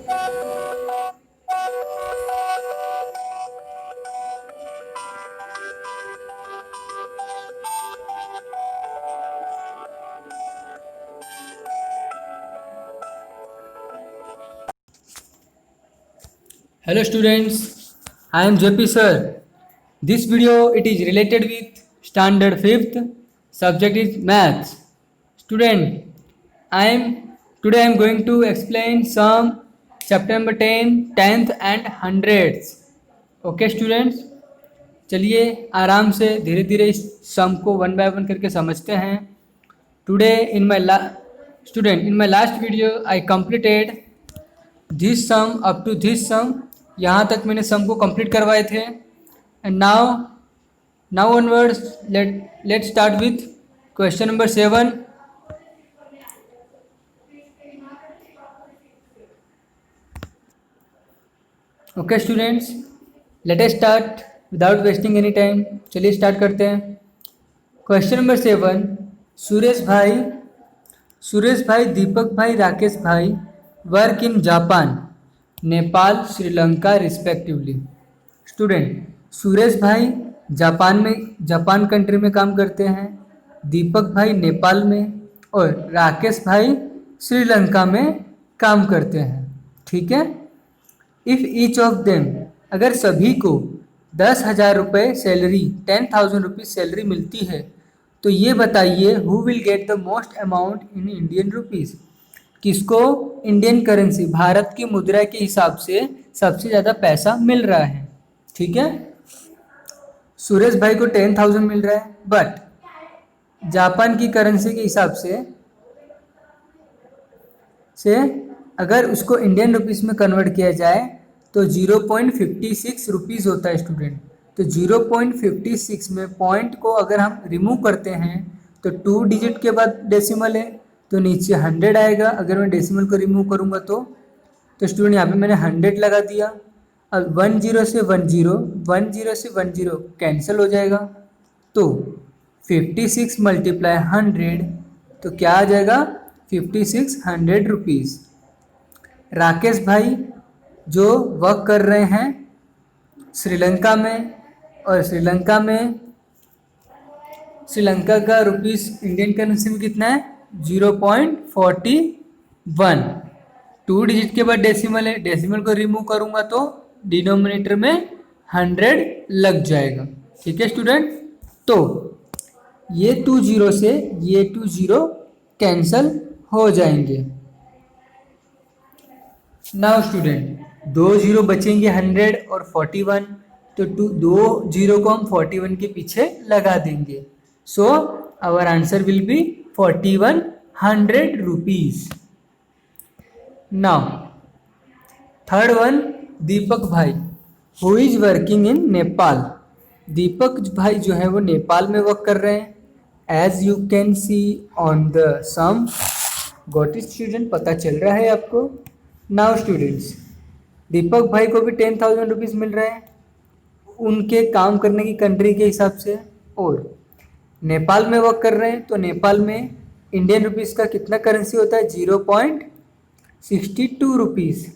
Hello students, I am JP sir. This video it is related with standard 5th. Subject is maths. Student, today I am going to explain some chapter number 10, 10th and hundreds. Okay students, चलिए आराम से धीरे धीरे इस सम को one by one करके समझते हैं. Today in my last video I completed this sum up to this sum. यहाँ तक मैंने सम को कंप्लीट करवाए थे. And now onwards let start with question number 7. Okay students, let us start without wasting any time. चलिए start करते हैं. Question number 7. Suresh भाई, दीपक भाई, राकेश भाई work in Japan, Nepal, Sri Lanka respectively. Student, Suresh भाई जापान कंट्री में काम करते हैं, दीपक भाई नेपाल में और राकेश भाई श्रीलंका में काम करते हैं. ठीक है. इफ़ ईच ऑफ देम, अगर सभी को 10,000 रुपये सैलरी, 10,000 रुपीज़ सैलरी मिलती है तो ये बताइए who will get the most amount in Indian rupees. किसको इंडियन करेंसी, भारत की मुद्रा के हिसाब से सबसे ज़्यादा पैसा मिल रहा है. ठीक है. सुरेश भाई को 10,000 मिल रहा है, बट जापान की करेंसी के हिसाब से अगर उसको इंडियन रुपीस में कन्वर्ट किया जाए तो 0.56 रुपीज़ होता है. स्टूडेंट, तो 0.56 में पॉइंट को अगर हम रिमूव करते हैं तो 2 डिजिट के बाद डेसिमल है तो नीचे 100 आएगा. अगर मैं डेसिमल को रिमूव करूँगा तो स्टूडेंट यहाँ पे मैंने 100 लगा दिया. अब 10 से 10 कैंसिल हो जाएगा तो 56 मल्टीप्लाई 100 तो क्या आ जाएगा 5600 रुपीज़. राकेश भाई जो वर्क कर रहे हैं श्रीलंका में, और श्रीलंका का रुपीस इंडियन करेंसी में कितना है 0.41. 2 डिजिट के बाद डेसिमल है, डेसिमल को रिमूव करूंगा तो डिनोमिनेटर में 100 लग जाएगा. ठीक है स्टूडेंट. तो ये 2 0 से ये 2 0 कैंसल हो जाएंगे. नाउ स्टूडेंट, 2 0 बचेंगे 100 और 41, तो 2 0 को हम 41 के पीछे लगा देंगे. So our answer will be 4100 rupees. Now third one, Deepak bhai who is working in Nepal. Deepak भाई जो है वो नेपाल में वर्क कर रहे हैं. As you can see on the sum. Got it student, पता चल रहा है आपको. नाउ स्टूडेंट्स, दीपक भाई को भी 10,000 रुपीज़ मिल रहा है उनके काम करने की कंट्री के हिसाब से, और नेपाल में वर्क कर रहे हैं तो नेपाल में इंडियन रुपीज़ का कितना करेंसी होता है 0.62 रुपीज़.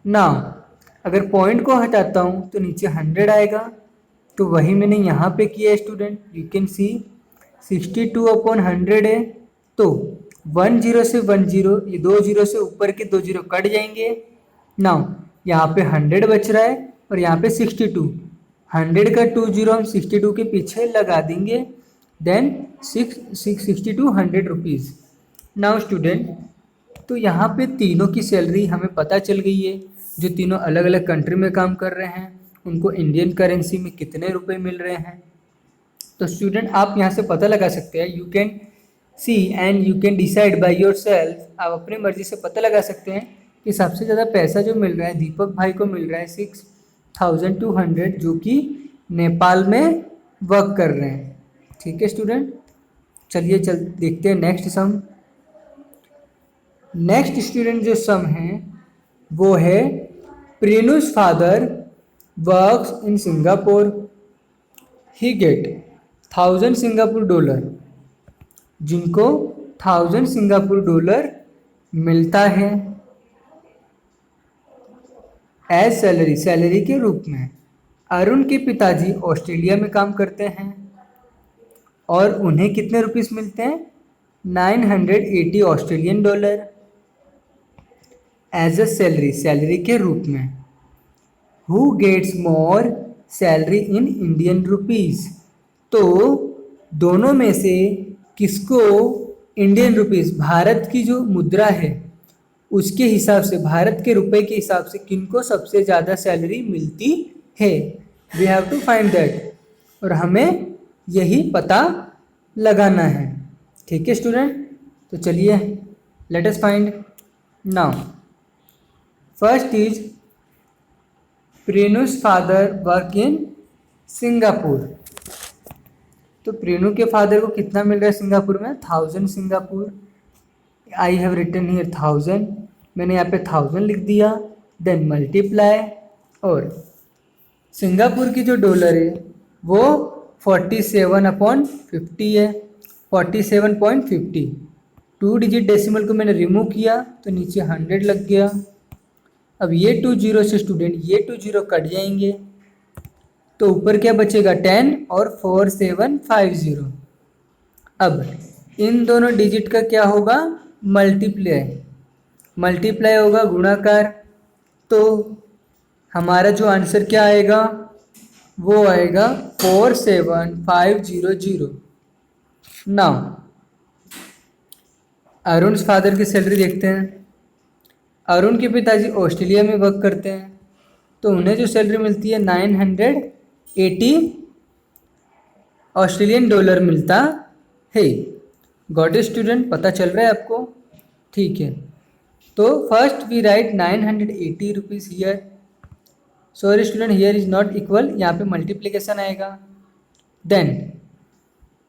ना अगर पॉइंट को हटाता हूँ तो नीचे 100 आएगा, तो वही मैंने यहाँ पे किया है. स्टूडेंट यू कैन सी 62/100 है, तो 10 से 10, ये 2 0 से ऊपर के 2 0 कट जाएंगे. नाउ यहाँ पे 100 बच रहा है और यहाँ पे 62. 100 का 2 0 हम 62 के पीछे लगा देंगे. Then 6200 rupees. नाउ स्टूडेंट, तो यहाँ पे तीनों की सैलरी हमें पता चल गई है. जो तीनों अलग अलग कंट्री में काम कर रहे हैं उनको इंडियन करेंसी में कितने रुपए मिल रहे हैं. तो स्टूडेंट आप यहाँ से पता लगा सकते हैं. You can C and you can decide by your self. आप अपनी मर्जी से पता लगा सकते हैं कि सबसे ज़्यादा पैसा जो मिल रहा है दीपक भाई को मिल रहा है 6200, जो कि नेपाल में वर्क कर रहे हैं. ठीक है स्टूडेंट, चलिए देखते हैं नेक्स्ट सम. नेक्स्ट स्टूडेंट जो सम है वो है Prenu's father works in Singapore, he get 1000 Singapore dollar. जिनको 1000 सिंगापुर डॉलर मिलता है एज सैलरी, सैलरी के रूप में। अरुण के पिताजी ऑस्ट्रेलिया में काम करते हैं और उन्हें कितने रुपीस मिलते हैं? 980 Australian dollar as a salary, salary के रूप में। Who gets more salary in Indian rupees, तो दोनों में से किसको इंडियन रुपीस, भारत की जो मुद्रा है उसके हिसाब से, भारत के रुपए के हिसाब से किनको सबसे ज़्यादा सैलरी मिलती है? We have to find that, और हमें यही पता लगाना है। ठीक है स्टूडेंट, तो चलिए let us find now. First is Prenu's father work in Singapore. तो प्रेनु के फादर को कितना मिल रहा है सिंगापुर में? 1000 Singapore. I have written here 1000, मैंने यहाँ पे 1000 लिख दिया। देन मल्टीप्लाई, और सिंगापुर की जो डॉलर है वो 47/50 है, 47.50। 2 डिजिट डेसिमल को मैंने रिमूव किया तो नीचे 100 लग गया। अब ये 2 जीरो से स्टूडेंट ये 2 जीरो कट जाएंगे, तो ऊपर क्या बचेगा? 10 और 4750। अब इन दोनों डिजिट का क्या होगा? मल्टीप्लाई, मल्टीप्लाई होगा गुणाकार, तो हमारा जो आंसर क्या आएगा वो आएगा 47500। नाउ अरुण फादर की सैलरी देखते हैं। अरुण के पिताजी ऑस्ट्रेलिया में वर्क करते हैं, तो उन्हें जो सैलरी मिलती है 980 ऑस्ट्रेलियन डॉलर मिलता है। गॉट इट स्टूडेंट, पता चल रहा है आपको? ठीक है, तो first we write 980 rupees here. Sorry student, here is not equal, यहाँ पे मल्टीप्लिकेशन आएगा। देन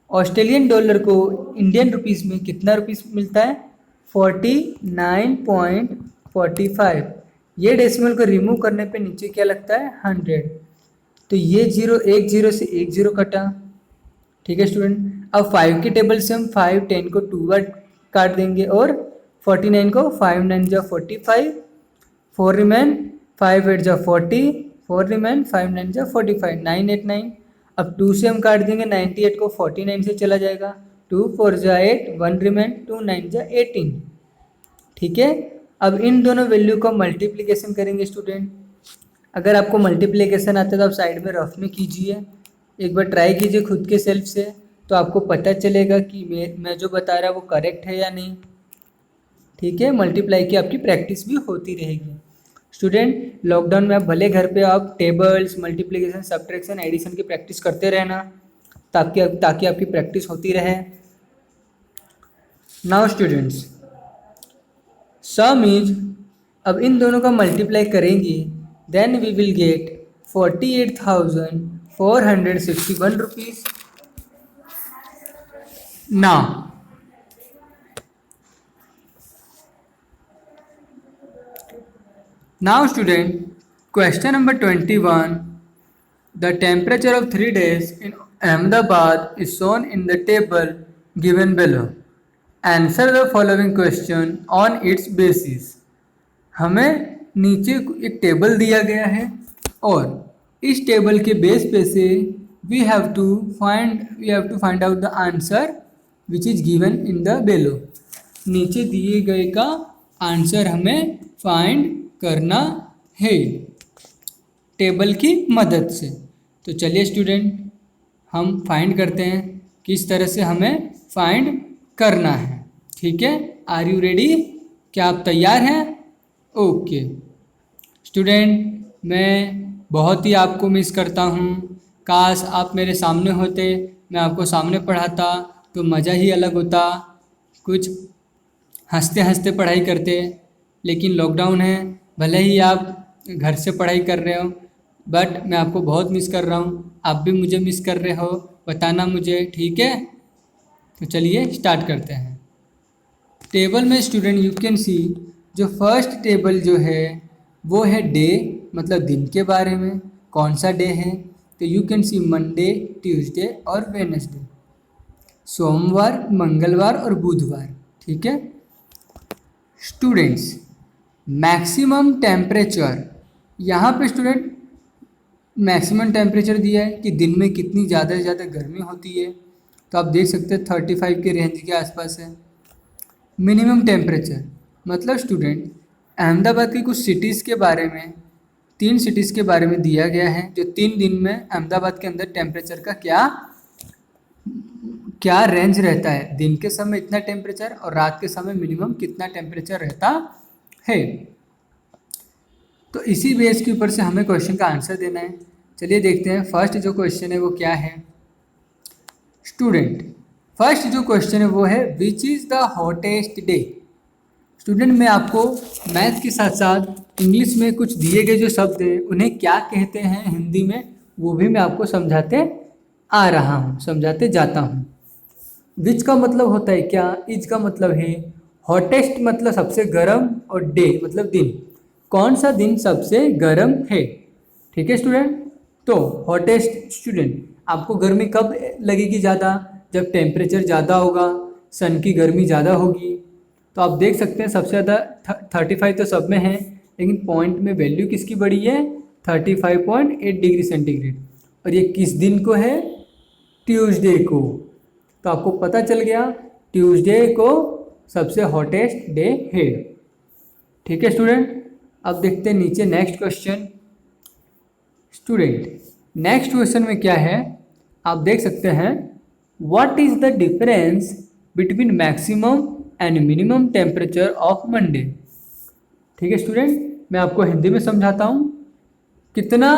ऑस्ट्रेलियन डॉलर को इंडियन रुपीज़ में कितना रुपीज़ मिलता है? 49.45। ये डेसिमल को रिमूव करने पे नीचे क्या लगता है? 100। तो ये जीरो, एक जीरो से एक जीरो कटा। ठीक है स्टूडेंट, अब 5 के टेबल से हम 5 10 को 2 बार काट देंगे और 49 को 5 9 जा 45, 4 रिमेन, 5 8 जा 40, 4 रिमेन, 5 9 जा 45, 989। अब 2 से हम काट देंगे 98 को, 49 से चला जाएगा, 2 4 जा 8, 1 रिमेन, 2 9 जा 18। ठीक है, अब इन दोनों वैल्यू को मल्टीप्लिकेशन करेंगे स्टूडेंट। अगर आपको मल्टीप्लिकेशन आता है तो आप साइड में रफ में कीजिए, एक बार ट्राई कीजिए खुद के सेल्फ से, तो आपको पता चलेगा कि मैं जो बता रहा वो करेक्ट है या नहीं। ठीक है, मल्टीप्लाई की आपकी प्रैक्टिस भी होती रहेगी। स्टूडेंट लॉकडाउन में आप भले घर पे आप टेबल्स, मल्टीप्लिकेशन, सब्ट्रैक्शन, एडिशन की प्रैक्टिस करते रहना, ताकि आपकी प्रैक्टिस होती रहे। नाउ स्टूडेंट्स सम इज, अब इन दोनों का मल्टीप्लाई करेंगे, then we will get 48,461 rupees. Now student, question number 21. The temperature of 3 days in Ahmedabad is shown in the table given below. Answer the following question on its basis. हमें नीचे एक table दिया गया है और इस table के base पे से we have to find out the answer which is given in the below. नीचे दिए गए का आंसर हमें फाइंड करना है टेबल की मदद से। तो चलिए स्टूडेंट हम फाइंड करते हैं किस तरह से हमें फाइंड करना है। ठीक है, आर यू रेडी? क्या आप तैयार हैं? ओके स्टूडेंट, मैं बहुत ही आपको मिस करता हूँ। काश आप मेरे सामने होते, मैं आपको सामने पढ़ाता तो मज़ा ही अलग होता, कुछ हंसते हंसते पढ़ाई करते। लेकिन लॉकडाउन है, भले ही आप घर से पढ़ाई कर रहे हो, बट मैं आपको बहुत मिस कर रहा हूँ। आप भी मुझे मिस कर रहे हो, बताना मुझे, ठीक है? तो चलिए स्टार्ट करते हैं। टेबल में स्टूडेंट यू कैन सी, जो फर्स्ट टेबल जो है वो है डे, मतलब दिन के बारे में, कौन सा डे है। तो you can C Monday, Tuesday और वेडनेसडे, सोमवार, मंगलवार और बुधवार। ठीक है स्टूडेंट्स, मैक्सिमम टेम्परेचर यहाँ पे स्टूडेंट मैक्सिमम टेम्परेचर दिया है कि दिन में कितनी ज़्यादा से ज़्यादा गर्मी होती है, तो आप देख सकते हैं 35 के रेंज के आसपास है। मिनिमम टेम्परेचर मतलब स्टूडेंट अहमदाबाद की कुछ सिटीज़ के बारे में, 3 सिटीज़ के बारे में दिया गया है जो 3 दिन में अहमदाबाद के अंदर टेम्परेचर का क्या क्या रेंज रहता है, दिन के समय इतना टेम्परेचर और रात के समय मिनिमम कितना टेम्परेचर रहता है। तो इसी बेस के ऊपर से हमें क्वेश्चन का आंसर देना है। चलिए देखते हैं फर्स्ट जो क्वेश्चन है वो क्या है। स्टूडेंट फर्स्ट जो क्वेश्चन है वो है which is the hottest day. Student मैं आपको मैथ के साथ साथ इंग्लिश में कुछ दिए गए जो शब्द हैं उन्हें क्या कहते हैं हिंदी में वो भी मैं आपको समझाते आ रहा हूँ, समझाते जाता हूँ। विच का मतलब होता है क्या, इज का मतलब है हॉटेस्ट मतलब सबसे गर्म और डे मतलब दिन, कौन सा दिन सबसे गर्म है। ठीक है स्टूडेंट, तो हॉटेस्ट स्टूडेंट आपको गर्मी कब लगेगी ज़्यादा, जब टेम्परेचर ज़्यादा होगा, सन की गर्मी ज़्यादा होगी। तो आप देख सकते हैं सबसे ज़्यादा 35 तो सब में है, लेकिन पॉइंट में वैल्यू किसकी बड़ी है 35.8 डिग्री सेंटीग्रेड, और ये किस दिन को है ट्यूसडे को। तो आपको पता चल गया ट्यूसडे को सबसे हॉटेस्ट डे है। ठीक है स्टूडेंट, अब देखते हैं नीचे next question. Student next question में क्या है आप देख सकते हैं, what is the difference between maximum and minimum temperature of Monday. ठीक है स्टूडेंट, मैं आपको हिंदी में समझाता हूँ, कितना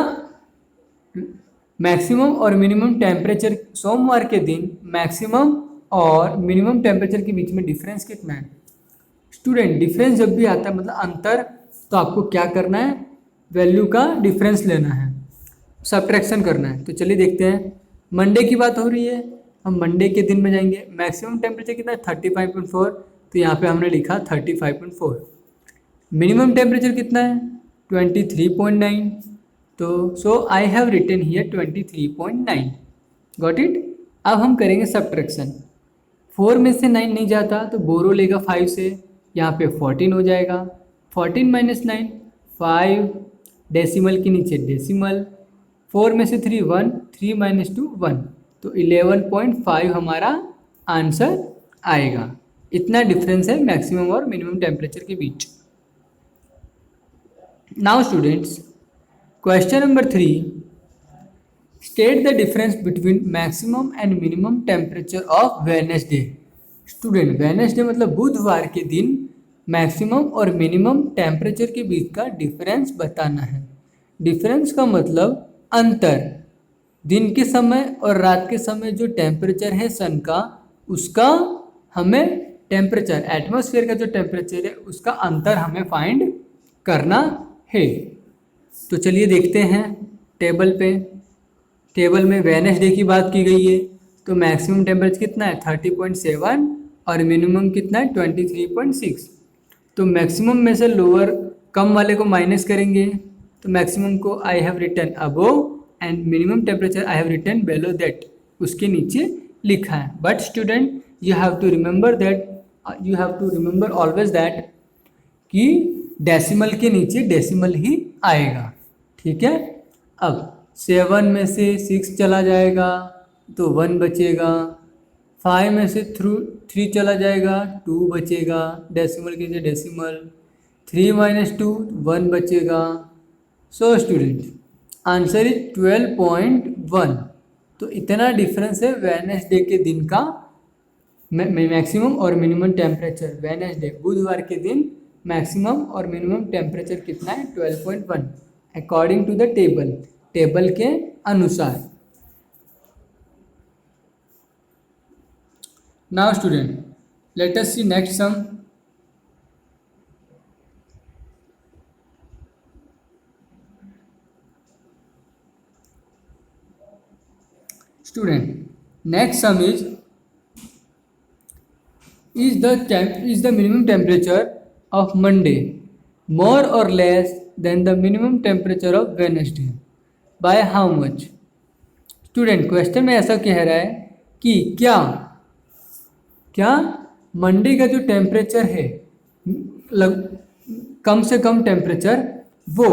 मैक्सिमम और मिनिमम टेम्परेचर सोमवार के दिन मैक्सिमम और मिनिमम टेम्परेचर के बीच में डिफरेंस कितना है। स्टूडेंट डिफरेंस जब भी आता है मतलब अंतर, तो आपको क्या करना है वैल्यू का डिफरेंस लेना है, सब्ट्रैक्शन करना है। तो चलिए देखते हैं, मंडे की बात हो रही है, हम मंडे के दिन में जाएंगे। मैक्सिमम टेम्परेचर कितना है 35.4, तो यहाँ पे हमने लिखा 35.4। मिनिमम टेम्परेचर कितना है 23.9, तो so I have written here 23.9। Got it. अब हम करेंगे सब्ट्रैक्शन, 4 में से 9 नहीं जाता तो बोरो लेगा 5 से, यहाँ पे 14 हो जाएगा। 14 माइनस 9 5, डेसिमल के नीचे डेसिमल, 4 में से 3 1, 3 माइनस 2 1, तो 11.5 हमारा आंसर आएगा। इतना डिफरेंस है मैक्सिमम और मिनिमम टेम्परेचर के बीच। Now students question number 3, state the difference between maximum and minimum temperature of Wednesday. Student Wednesday मतलब बुधवार के दिन मैक्सिमम और मिनिमम टेम्परेचर के बीच का डिफरेंस बताना है। डिफरेंस का मतलब अंतर, दिन के समय और रात के समय जो टेम्परेचर है सन का, उसका हमें टेम्परेचर एटमॉस्फेयर का जो टेम्परेचर है उसका अंतर हमें फाइंड करना है। तो चलिए देखते हैं टेबल पे। टेबल में वेडनेसडे की बात की गई है, तो मैक्सिमम टेम्परेचर कितना है 30.7 और मिनिमम कितना है 23.6। तो मैक्सिमम में से लोअर कम वाले को माइनस करेंगे, तो मैक्सिमम को I have written above and minimum temperature I have written below that, उसके नीचे लिखा है। But student you have to remember that, you have to remember always that कि डेसिमल के नीचे डेसिमल ही आएगा। ठीक है, अब 7 में से 6 चला जाएगा तो 1 बचेगा, 5 में से 3 चला जाएगा 2 बचेगा, डेसिमल के नीचे डेसिमल, 3 माइनस 2 1 बचेगा। So student answer is 12.1। तो इतना डिफरेंस है वेडनेसडे के दिन का मैक्सिमम और मिनिमम टेम्परेचर। वेडनेसडे बुधवार के दिन मैक्सिमम और मिनिमम टेम्परेचर कितना है 12.1 according to the table, table के अनुसार। Now student let us see next sum. Student next sum is the minimum temperature of Monday more or less than the minimum temperature of Wednesday by how much। Student question में ऐसा कह रहा है कि क्या Monday का जो temperature है कम से कम टेम्परेचर वो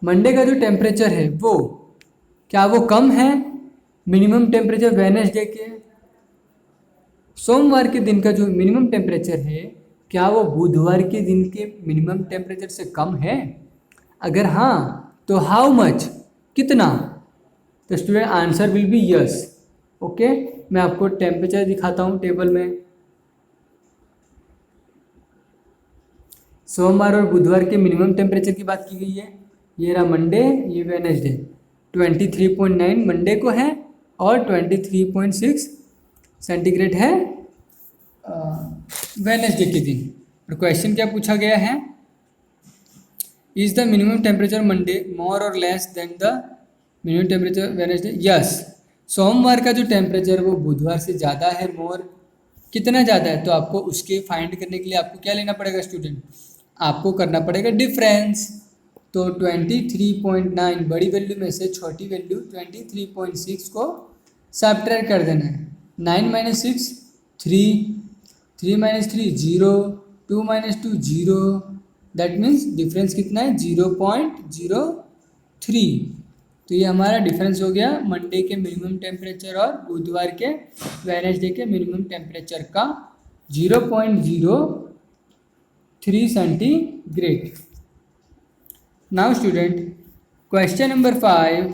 मंडे का जो टेम्परेचर है वो क्या वो कम है मिनिमम टेम्परेचर वेडनेसडे के? सोमवार के दिन का जो मिनिमम टेम्परेचर है क्या वो बुधवार के दिन के मिनिमम टेम्परेचर से कम है? अगर हाँ तो हाउ मच, कितना? तो student answer will B yes. Okay, मैं आपको टेम्परेचर दिखाता हूँ टेबल में। सोमवार और बुधवार के मिनिमम टेम्परेचर की बात की गई है। ये रहा मंडे, ये वेडनेसडे। 23.9 मंडे को है और 23.6 सेंटीग्रेड है वेडनेसडे के दिन। और क्वेश्चन क्या पूछा गया है? Is the minimum temperature Monday more or less than the minimum temperature Wednesday? Yes, सोमवार का जो टेम्परेचर वो बुधवार से ज़्यादा है, मोर। कितना ज़्यादा है? तो आपको उसके फाइंड करने के लिए आपको क्या लेना पड़ेगा स्टूडेंट? आपको करना पड़ेगा डिफरेंस। तो 23.9 बड़ी वैल्यू में से छोटी वैल्यू 23.6 को सब्ट्रैक्ट कर देना है। 9 - 6 3, 3 - 3 0, 2 - 2 0, दैट मीन्स डिफरेंस कितना है? 0.03। तो ये हमारा डिफरेंस हो गया मंडे के मिनिमम टेम्परेचर और बुधवार के वेडनेसडे के मिनिमम टेम्परेचर का 0.03 centigrade. Now student, question number 5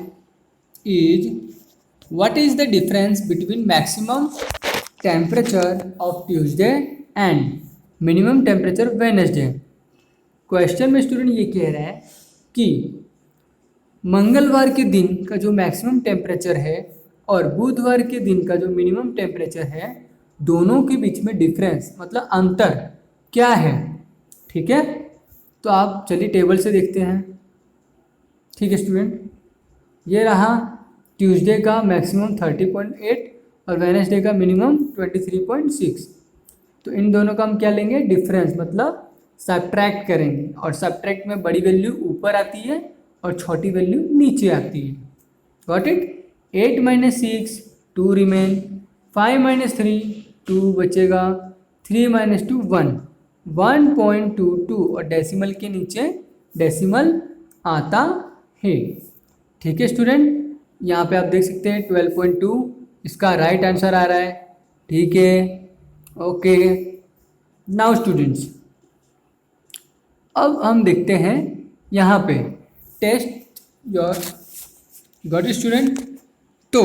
is what is the difference between maximum temperature of Tuesday and minimum temperature Wednesday? Question में स्टूडेंट ये कह रहा है कि मंगलवार के दिन का जो मैक्सिमम टेम्परेचर है और बुधवार के दिन का जो मिनिमम टेम्परेचर है, दोनों के बीच में डिफरेंस मतलब अंतर क्या है। ठीक है, तो आप चलिए टेबल से देखते हैं। ठीक है स्टूडेंट, ये रहा ट्यूसडे का मैक्सिमम 30.8 और वेडनेसडे का मिनिमम 23.6। तो इन दोनों का हम क्या लेंगे? डिफरेंस, मतलब सब्ट्रैक्ट करेंगे। और सब्ट्रैक्ट में बड़ी वैल्यू ऊपर आती है और छोटी वैल्यू नीचे आती है। Got it? 8 - 6 2 रिमेन, 5 - 3 2 बचेगा, 3 - 2 1, 1.22 और डेसिमल के नीचे डेसिमल आता है। ठीक है स्टूडेंट, यहाँ पे आप देख सकते हैं 12.2 इसका राइट आंसर आ रहा है। ठीक है, ओके। नाउ स्टूडेंट्स, अब हम देखते हैं यहाँ पे test your got it student. तो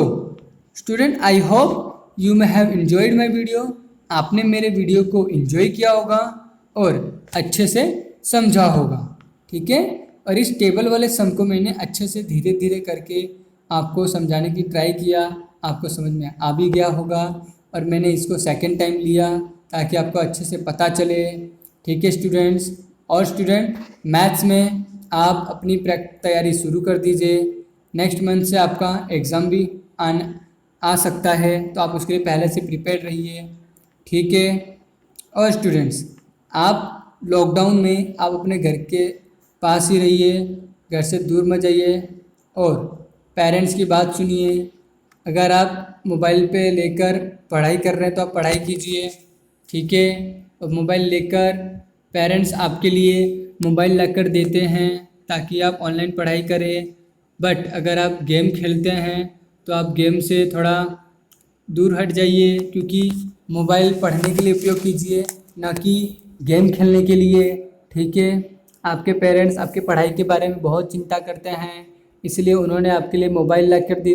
student, I hope you may have enjoyed my video. आपने मेरे वीडियो को एंजॉय किया होगा और अच्छे से समझा होगा। ठीक है, और इस टेबल वाले सम को मैंने अच्छे से धीरे धीरे करके आपको समझाने की ट्राई किया, आपको समझ में आ भी गया होगा। और मैंने इसको सेकंड टाइम लिया ताकि आपको अच्छे से पता चले। ठीक है स्टूडेंट्स, और स्टूडेंट मैथ्स में आप अपनी तैयारी शुरू कर दीजिए। नेक्स्ट मंथ से आपका एग्ज़ाम भी आ सकता है, तो आप उसके लिए पहले से प्रिपेयर रहिए। ठीक है, और स्टूडेंट्स आप लॉकडाउन में आप अपने घर के पास ही रहिए, घर से दूर मत जाइए और पेरेंट्स की बात सुनिए। अगर आप मोबाइल पे लेकर पढ़ाई कर रहे हैं तो आप पढ़ाई कीजिए। ठीक है, और मोबाइल लेकर पेरेंट्स आपके लिए मोबाइल लाकर देते हैं ताकि आप ऑनलाइन पढ़ाई करें। बट अगर आप गेम खेलते हैं तो आप गेम से थोड़ा दूर हट जाइए, क्योंकि मोबाइल पढ़ने के लिए उपयोग कीजिए, ना कि गेम खेलने के लिए। ठीक है, आपके पेरेंट्स आपके पढ़ाई के बारे में बहुत चिंता करते हैं, इसलिए उन्होंने आपके लिए मोबाइल ला कर दे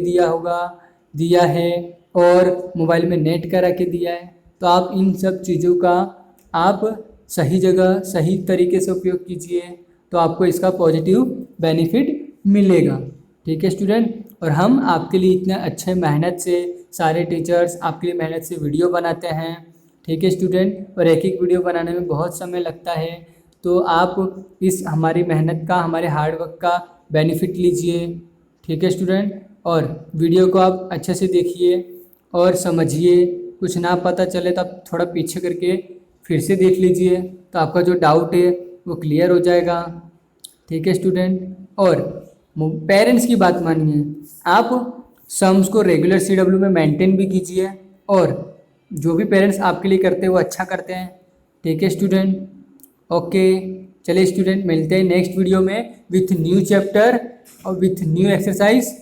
दिया है और मोबाइल में नेट करा के दिया है। तो आप इन सब चीज़ों का आप सही जगह सही तरीके से उपयोग कीजिए, तो आपको इसका पॉजिटिव बेनिफिट मिलेगा। ठीक है स्टूडेंट, और हम आपके लिए इतने अच्छे मेहनत से सारे टीचर्स आपके लिए मेहनत से वीडियो बनाते हैं। ठीक है स्टूडेंट, और एक एक वीडियो बनाने में बहुत समय लगता है, तो आप इस हमारी मेहनत का, हमारे हार्डवर्क का बेनिफिट लीजिए। ठीक है स्टूडेंट, और वीडियो को आप अच्छे से देखिए और समझिए। कुछ ना पता चले तो आप थोड़ा पीछे करके फिर से देख लीजिए, तो आपका जो डाउट है वो क्लियर हो जाएगा। ठीक है स्टूडेंट, और पेरेंट्स की बात मानिए, आप सम्स को रेगुलर CW में मेंटेन भी कीजिए, और जो भी पेरेंट्स आपके लिए करते हैं वो अच्छा करते हैं। ठीक है स्टूडेंट, ओके। चलिए स्टूडेंट, मिलते हैं नेक्स्ट वीडियो में विथ न्यू चैप्टर और विथ न्यू एक्सरसाइज।